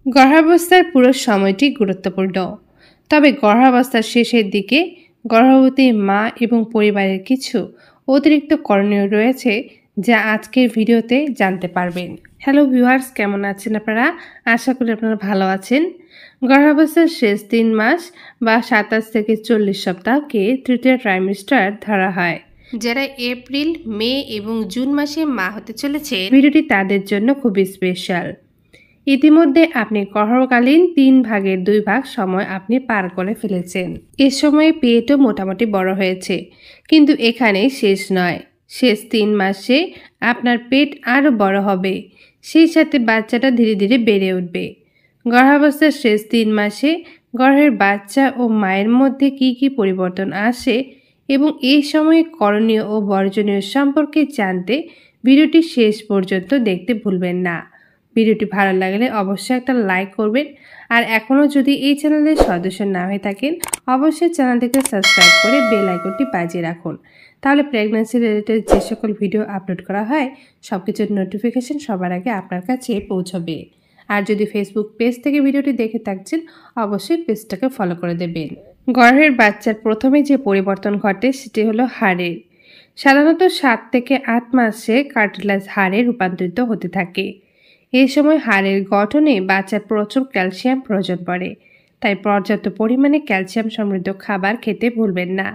গর্ভাবস্থার পুরো সময়টি গুরুত্বপূর্ণ, তবে গর্ভাবস্থার শেষের দিকে গর্ভবতী মা এবং পরিবারের কিছু অতিরিক্ত করণীয় রয়েছে যা আজকের ভিডিওতে জানতে পারবেন। হ্যালো ভিউয়ার্স, কেমন আছেন আপনারা? আশা করি আপনারা ভালো আছেন। গর্ভাবস্থার শেষ 3 মাস বা 27 থেকে 40 সপ্তাহকে তৃতীয় ট্রাইমেস্টার ধরা হয়। যারা এপ্রিল, মে এবং জুন মাসে মা হতে চলেছে, ভিডিওটি তাদের জন্য খুবই স্পেশাল। ইতিমধ্যে আপনি গর্ভকালীন 3 ভাগের 2 ভাগ সময় আপনি পার করে ফেলেছেন। এ সময়ে পেটও মোটামুটি বড় হয়েছে, কিন্তু এখানেই শেষ নয়। শেষ 3 মাসে আপনার পেট আরও বড় হবে, সেই সাথে বাচ্চাটা ধীরে ধীরে বেড়ে উঠবে। গর্ভাবস্থার শেষ 3 মাসে গর্ভের বাচ্চা ও মায়ের মধ্যে কি কি পরিবর্তন আসে এবং এই সময়ে করণীয় ও বর্জনীয় সম্পর্কে জানতে ভিডিওটি শেষ পর্যন্ত দেখতে ভুলবেন না। ভিডিওটি ভালো লাগলে অবশ্যই একটা লাইক করবেন, আর এখনও যদি এই চ্যানেলের সদস্য না হয়ে থাকেন অবশ্যই চ্যানেলটিকে সাবস্ক্রাইব করে বেল আইকনটি বাজিয়ে রাখুন। তাহলে প্রেগন্যান্সি রিলেটেড যে সকল ভিডিও আপলোড করা হয় সব কিছুর নোটিফিকেশন সবার আগে আপনার কাছে পৌঁছবে। আর যদি ফেসবুক পেজ থেকে ভিডিওটি দেখে থাকছেন অবশ্যই পেজটাকে ফলো করে দেবেন। গর্ভের বাচ্চার প্রথমে যে পরিবর্তন ঘটে সেটি হলো হাড়ের। সাধারণত 7 থেকে 8 মাসে কার্টিলেজ হাড়ে রূপান্তরিত হতে থাকে। এই সময় হাড়ের গঠনে বাচ্চার প্রচুর ক্যালসিয়াম প্রয়োজন পড়ে, তাই পর্যাপ্ত পরিমাণে ক্যালসিয়াম সমৃদ্ধ খাবার খেতে ভুলবেন না।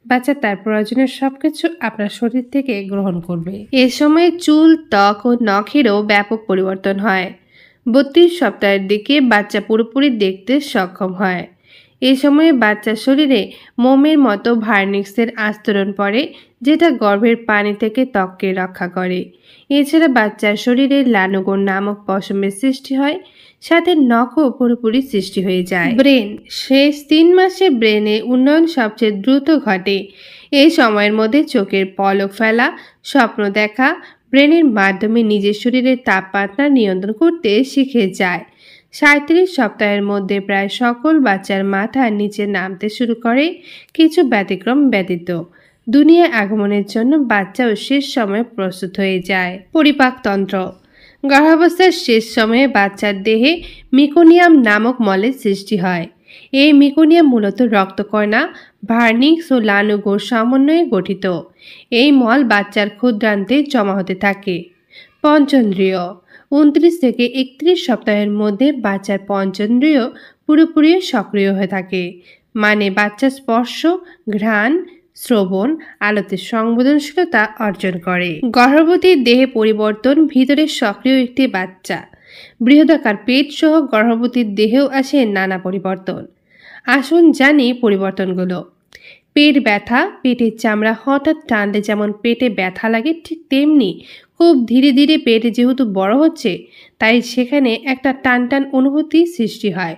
বাচ্চা তার প্রয়োজনীয় সবকিছু আপনার শরীর থেকে গ্রহণ করবে। এ সময় চুল, ত্বক ও নখেরও ব্যাপক পরিবর্তন হয়। 32 সপ্তাহের দিকে বাচ্চা পুরোপুরি দেখতে সক্ষম হয়। এই সময়ে বাচ্চার শরীরে মোমের মতো ভার্নিক্সের আস্তরণ পড়ে, যেটা গর্ভের পানি থেকে ত্বককে রক্ষা করে। এছাড়া বাচ্চার শরীরে লানুগণ নামক পশমের সৃষ্টি হয়, সাথে নখও পুরোপুরি সৃষ্টি হয়ে যায়। ব্রেন, শেষ 3 মাসে ব্রেনে উন্নয়ন সবচেয়ে দ্রুত ঘটে। এই সময়ের মধ্যে চোখের পলক ফেলা, স্বপ্ন দেখা, ব্রেনের মাধ্যমে নিজের শরীরের তাপমাত্রা নিয়ন্ত্রণ করতে শিখে যায়। 37 সপ্তাহের মধ্যে প্রায় সকল বাচ্চার মাথা নিচে নামতে শুরু করে, কিছু ব্যতিক্রম ব্যতীত। দুনিয়ায় আগমনের জন্য বাচ্চাও শেষ সময়ে প্রস্তুত হয়ে যায়। পরিপাকতন্ত্র, গর্ভাবস্থার শেষ সময়ে বাচ্চার দেহে মিকোনিয়াম নামক মলের সৃষ্টি হয়। এই মিকোনিয়াম মূলত রক্তকণা, ভার্নিক্স ও লানুগোর সমন্বয়ে গঠিত। এই মল বাচ্চার ক্ষুদ্রান্তে জমা হতে থাকে। পঞ্চেন্দ্রিয়, 29 থেকে 31 সপ্তাহের মধ্যে বাচ্চার পঞ্চেন্দ্রিয় পুরোপুরি সক্রিয় হয়ে থাকে, মানে বাচ্চা স্পর্শ, ঘ্রাণ, শ্রবণ, আলোতে সংবেদনশীলতা অর্জন করে। গর্ভবতীর দেহে পরিবর্তন, ভিতরে সক্রিয় একটি বাচ্চা। বৃহদাকার পেট সহ গর্ভবতীর দেহেও আসে নানা পরিবর্তন। আসুন জানি পরিবর্তনগুলো। পেট ব্যথা, পেটের চামড়া হঠাৎ টানলে যেমন পেটে ব্যথা লাগে, ঠিক তেমনি খুব ধীরে ধীরে পেট যেহেতু বড় হচ্ছে তাই সেখানে একটা টানটান অনুভূতি সৃষ্টি হয়,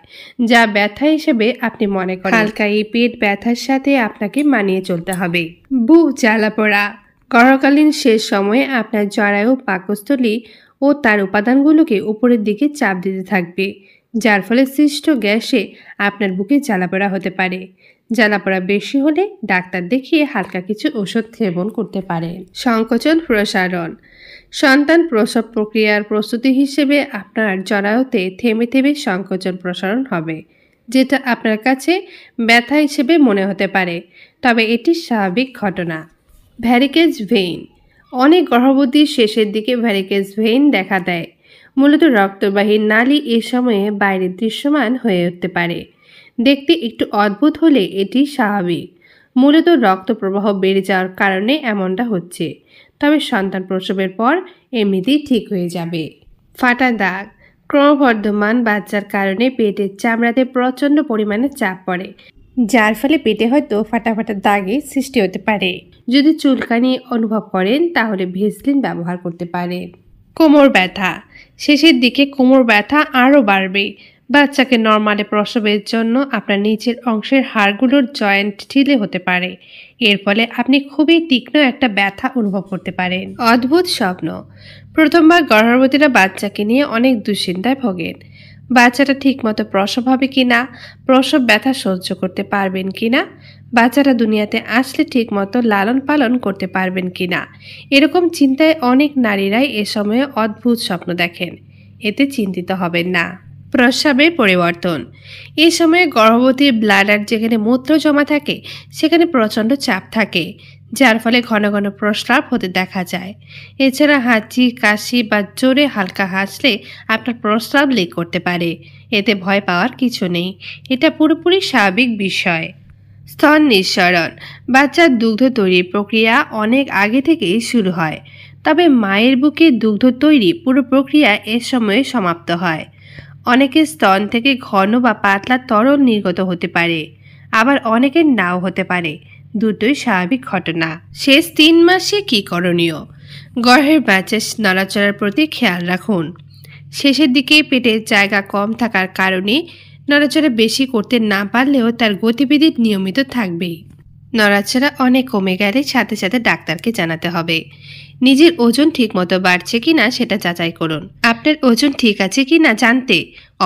যা ব্যথা হিসেবে আপনি মনে করেন। হালকা এই পেট ব্যথার সাথে আপনাকে মানিয়ে চলতে হবে। বুক জ্বালা পোড়া, গর্ভকালীন শেষ সময়ে আপনার জরায়ু, পাকস্থলী ও তার উপাদানগুলোকে উপরের দিকে চাপ দিতে থাকবে, যার ফলে সৃষ্ট গ্যাসে আপনার বুকে জ্বালাপোড়া হতে পারে। জ্বালাপোড়া বেশি হলে ডাক্তার দেখিয়ে হালকা কিছু ওষুধ সেবন করতে পারেন। সংকোচন প্রসারণ, সন্তান প্রসব প্রক্রিয়ার প্রস্তুতি হিসেবে আপনার জরায়ুতে থেমে থেমে সংকোচন প্রসারণ হবে, যেটা আপনার কাছে ব্যথা হিসেবে মনে হতে পারে, তবে এটি স্বাভাবিক ঘটনা। ভ্যারিকেজ ভেইন, অনেক গর্ভবতীর শেষের দিকে ভ্যারিকেজ ভেইন দেখা দেয়। মূলত রক্তবাহী নালী এ সময়ে বাইরে দৃশ্যমান হয়ে উঠতে পারে। দেখতে একটু অদ্ভুত হলে এটি স্বাভাবিক। মূলত রক্ত প্রবাহ বেড়ে যাওয়ার কারণে এমনটা হচ্ছে, তবে সন্তান প্রসবের পর এমনিতেই ঠিক হয়ে যাবে। ফাটা দাগ, ক্রমবর্ধমান বাচ্চার কারণে পেটের চামড়াতে প্রচণ্ড পরিমাণে চাপ পড়ে, যার ফলে পেটে হয়তো ফাটা ফাটা দাগের সৃষ্টি হতে পারে। যদি চুলকানি অনুভব করেন তাহলে ভেসলিন ব্যবহার করতে পারেন। কোমর ব্যথা, শেষের দিকে কোমর ব্যথা আরও বাড়বে। বাচ্চাকে নরমালে প্রসবের জন্য আপনার নিচের অংশের হাড়গুলোর জয়েন্ট ঢিলে হতে পারে, এর ফলে আপনি খুবই তীক্ষ্ণ একটা ব্যথা অনুভব করতে পারেন। অদ্ভুত স্বপ্ন, প্রথমবার গর্ভবতীরা বাচ্চাকে নিয়ে অনেক দুশ্চিন্তায় ভোগেন। বাচ্চাটা ঠিকমতো প্রসব হবে কিনা, প্রসব ব্যথা সহ্য করতে পারবেন কিনা, বাচ্চারা দুনিয়াতে আসলে ঠিকমতো লালন পালন করতে পারবেন কিনা, এরকম চিন্তায় অনেক নারীরাই এ সময়ে অদ্ভুত স্বপ্ন দেখেন। এতে চিন্তিত হবেন না। প্রস্রাবের পরিবর্তন। এই সময়ে গর্ভবতী ব্লাডার যেখানে মূত্র জমা থাকে সেখানে প্রচণ্ড চাপ থাকে, যার ফলে ঘন ঘন প্রস্রাব হতে দেখা যায়। এছাড়া হাঁচি, কাশি বা জোরে হালকা হাসলে আপনার প্রস্রাব লিক করতে পারে। এতে ভয় পাওয়ার কিছু নেই, এটা পুরোপুরি স্বাভাবিক বিষয়। স্তন নিঃসরণ। বাচ্চার দুগ্ধ তৈরির প্রক্রিয়া অনেক আগে থেকেই শুরু হয়, তবে মায়ের বুকে দুগ্ধ তৈরি পুরো প্রক্রিয়া এ সময়ে সমাপ্ত হয়। অনেকের স্তন থেকে ঘন বা পাতলা তরল নির্গত হতে পারে, আবার অনেকের নাও হতে পারে। দুটোই স্বাভাবিক ঘটনা। শেষ 3 মাসে কী করণীয়? গর্ভের বাচ্চার নড়াচড়ার প্রতি খেয়াল রাখুন। শেষের দিকে পেটের জায়গা কম থাকার কারণে নড়াচড়া বেশি করতে না পারলেও তার গতিবিধি নিয়মিত থাকবেই। নড়াচড়া অনেক কমে গেলে সাথে সাথে ডাক্তারকে জানাতে হবে। নিজের ওজন ঠিকমতো বাড়ছে কিনা সেটা যাচাই করুন। আপনার ওজন ঠিক আছে কিনা জানতে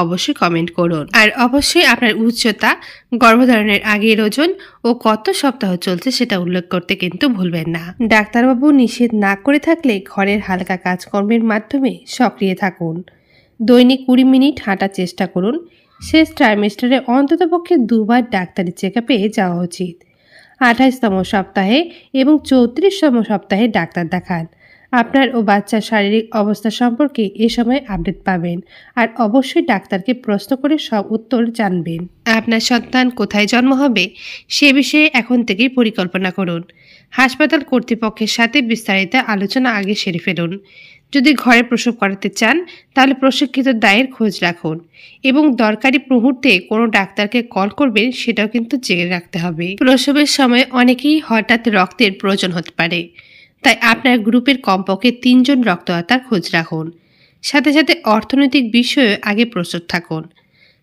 অবশ্যই কমেন্ট করুন। আর অবশ্যই আপনার উচ্চতা, গর্ভধারণের আগের ওজন ও কত সপ্তাহ চলছে সেটা উল্লেখ করতে কিন্তু ভুলবেন না। ডাক্তারবাবু নিষেধ না করে থাকলে ঘরের হালকা কাজকর্মের মাধ্যমে সক্রিয় থাকুন। দৈনিক 20 মিনিট হাঁটার চেষ্টা করুন। শেষ ট্রাইমেস্টারে অন্ততপক্ষে 2 বার ডাক্তারি চেকআপে যাওয়া উচিত। 28তম সপ্তাহে এবং 34তম সপ্তাহে ডাক্তার দেখান। আপনার ও বাচ্চার শারীরিক অবস্থা সম্পর্কে এ সময় আপডেট পাবেন। আর অবশ্যই ডাক্তারকে প্রশ্ন করে সব উত্তর জানবেন। আপনার সন্তান কোথায় জন্ম হবে সে বিষয়ে এখন থেকেই পরিকল্পনা করুন। হাসপাতাল কর্তৃপক্ষের সাথে বিস্তারিত আলোচনা আগে সেরে ফেলুন। যদি ঘরে প্রসব করাতে চান তাহলে প্রশিক্ষিত দায়ের খোঁজ রাখুন এবং দরকারি মুহূর্তে কোনো ডাক্তারকে কল করবেন সেটাও কিন্তু জেনে রাখতে হবে। প্রসবের সময় অনেকেই হঠাৎ রক্তের প্রয়োজন হতে পারে, তাই আপনার গ্রুপের কমপক্ষে 3 জন রক্তদাতার খোঁজ রাখুন। সাথে সাথে অর্থনৈতিক বিষয়ে আগে প্রস্তুত থাকুন।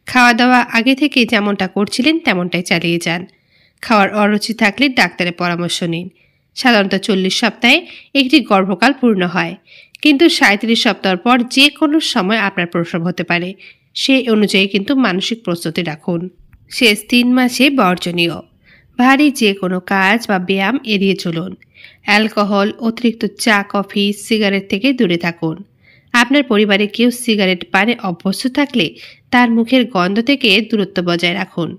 খাওয়া দাওয়া আগে থেকে যেমনটা করছিলেন তেমনটাই চালিয়ে যান। খাওয়ার অরুচি থাকলে ডাক্তারের পরামর্শ নিন। সাধারণত 40 সপ্তাহে একটি গর্ভকাল পূর্ণ হয়, কিন্তু 37 সপ্তাহ পর যে কোনো সময় আপনার প্রসব হতে পারে। সেই অনুযায়ী কিন্তু মানসিক প্রস্তুতি রাখুন। শেষ 3 মাসে বর্জনীয়। ভারী যে কোনো কাজ বা ব্যায়াম এড়িয়ে চলুন। অ্যালকোহল, অতিরিক্ত চা, কফি, সিগারেট থেকে দূরে থাকুন। আপনার পরিবারে কেউ সিগারেট পানে অভ্যস্ত থাকলে তার মুখের গন্ধ থেকে দূরত্ব বজায় রাখুন।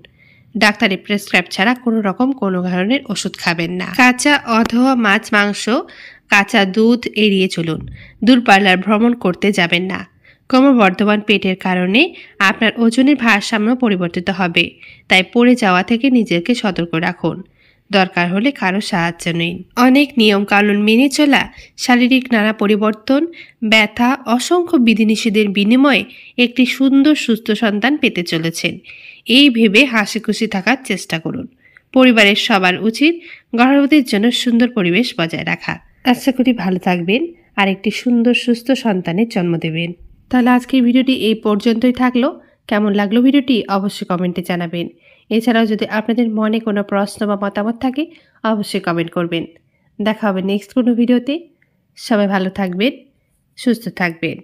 ডাক্তারি প্রেসক্রাইব ছাড়া কোনো রকম কোনো ধরনের ওষুধ খাবেন না। কাঁচা অথবা মাছ, মাংস, কাঁচা দুধ এড়িয়ে চলুন। দূরপাল্লার ভ্রমণ করতে যাবেন না। ক্রমবর্ধমান পেটের কারণে আপনার ওজনের ভারসাম্য পরিবর্তিত হবে, তাই পড়ে যাওয়া থেকে নিজেকে সতর্ক রাখুন। দরকার হলে কারো সাহায্য নিন। অনেক নিয়মকানুন মেনে চলা, শারীরিক নানা পরিবর্তন, ব্যথা, অসংখ্য বিধিনিষেধের বিনিময়ে একটি সুন্দর সুস্থ সন্তান পেতে চলেছেন। এই ভেবে হাসি খুশি থাকার চেষ্টা করুন। পরিবারের সবার উচিত গর্ভবতীর জন্য সুন্দর পরিবেশ বজায় রাখা। আশা করি ভালো থাকবেন আর একটি সুন্দর সুস্থ সন্তানের জন্ম দেবেন। তাহলে আজকের ভিডিওটি এই পর্যন্তই থাকলো। কেমন লাগলো ভিডিওটি অবশ্যই কমেন্টে জানাবেন। এছাড়াও যদি আপনাদের মনে কোনো প্রশ্ন বা মতামত থাকে অবশ্যই কমেন্ট করবেন। দেখা হবে নেক্সট কোনো ভিডিওতে। সবাই ভালো থাকবেন, সুস্থ থাকবেন।